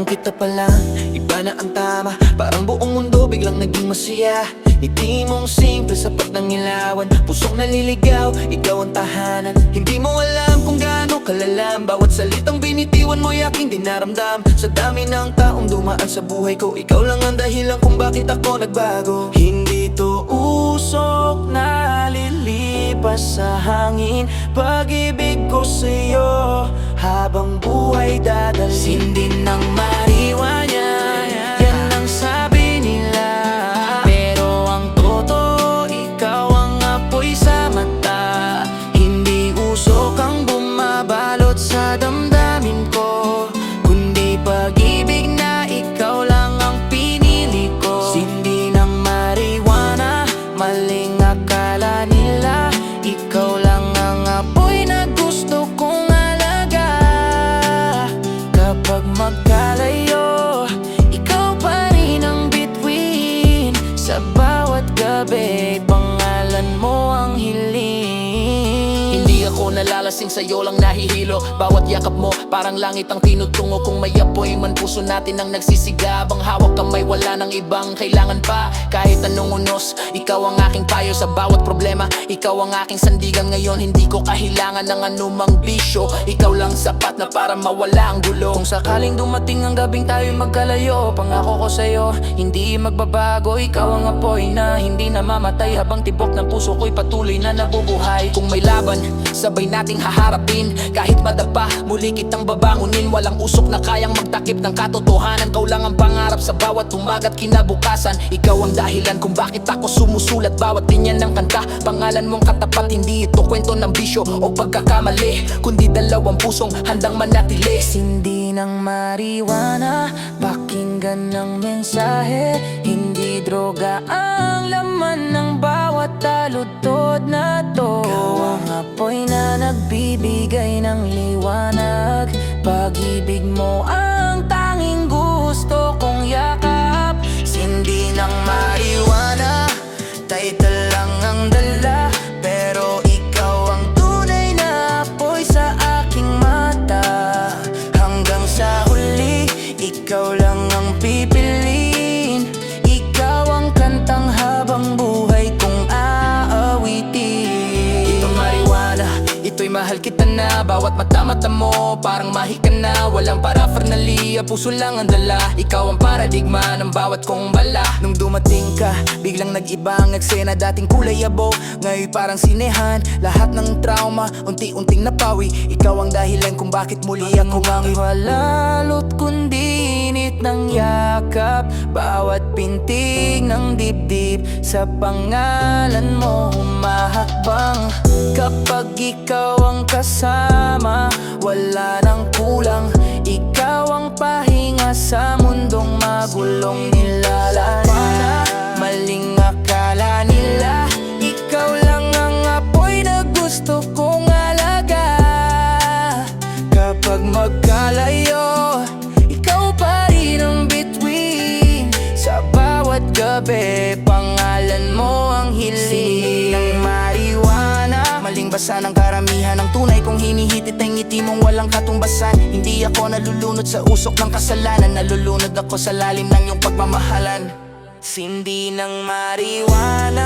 kita pa lang, iba na ang tama. Parang buong mundo biglang naging masaya. Ngiti mong simple, sapat ng ilawan. Pusong naliligaw, ikaw ang tahanan. Hindi mo alam kung gaano kalalam. Bawat salitang binitiwan mo'y aking dinaramdam. Sa dami ng taong dumaan sa buhay ko, ikaw lang ang dahilan kung bakit ako nagbago. Hindi to usok na lilipas sa hangin. Pag-ibig ko sa'yo habang buhay dadalhin. Sindi ng mariwanya, yan ang sabi nila. Pero ang totoo, ikaw ang apoy sa mata. Hindi usok ang bumabalot sa damdamin ko, kundi pag-ibig na ikaw lang ang pinili ko. Sindi ng mariwana, maling akala nila. Ikaw lang ang apoy na gusto kong alaga. Kapag magkalayo, ikaw pa rin ang bituin. Sa bawat gabi, pangalan mo ang hiling. Hindi ako nalalasing, sa'yo lang nahihilo. Bawat yakap mo, parang langit ang tinutungo. Kung may apoy man, puso natin ang nagsisigab. Ang hawak kamay, wala nang ibang kailangan pa. Kahit anong unos, ikaw ang aking payo sa bawat problema. Ikaw ang aking sandigan ngayon, hindi ko kahilangan ng anumang bisyo. Ikaw lang sapat na para mawala ang gulo. Kung sakaling dumating ang gabing tayo'y magkalayo, pangako ko sa'yo, hindi magbabago. Ikaw ang apoy na hindi namamatay, habang tibok ng puso ko'y patuloy na nabubuhay. Kung may laban, sabay nating haharapin. Kahit madapa, muli kitang babangunin. Walang usok na kayang magtakip ng katotohanan. Ikaw lang ang pangarap sa bawat umaga't kinabukasan. Ikaw ang dahilan kung bakit ako sumusulat bawat linya ng kanta. Pangalan mong katapat, hindi ito kwento ng bisyo o pagkakamali, kundi dalawang pusong handang manatili. Sindi ng mariwana, pakinggan ng mensahe. Hindi droga ang laman ng bawat taludtod na to. Ikaw ang apoy na nagbibigay ng liwanag. Pag-ibig mo ang tanging gusto kong yakap. Sindi ng mariwana, title lang ang dala, pero ikaw ang tunay na apoy sa aking mata. Hanggang sa huli, ikaw lang ang pipiliin. Ikaw ang kantang habang buhay kong aawitin. Ito mariwana, ito'y mahal kita na. Bawat mata-mata mo, parang mahika na. Walang paraphernalia, puso lang ang dala. Ikaw ang paradigma ng bawat kong bala. Nung dumating ka, biglang nag-iba ang eksena. Dating kulay abo, ngayon parang sinehan. Lahat ng trauma, unti-unting napawi. Ikaw ang dahilan kung bakit muli ako mangi. Walalot kundi init ng yakap. Bawat pintig ng dibdib, sa pangalan mo humahakbang. Kapag ikaw ang kasama, wala nang kulang. Ikaw ang pahinga sa mundong magulong nilalana. Maling akala nila, ikaw lang ang apoy na gusto kong alaga. Kapag magkalayo, ikaw pa rin ang bituin. Sa bawat gabi, pangalan mo ang hiling. Ng mariwana, maling basa ng karamihan. Ang tunay kong hinihitit ay ngiti mong walang katumbasan. Hindi ako nalulunod sa usok ng kasalanan. Nalulunod ako sa lalim ng iyong pagmamahalan. Sindi ng mariwana,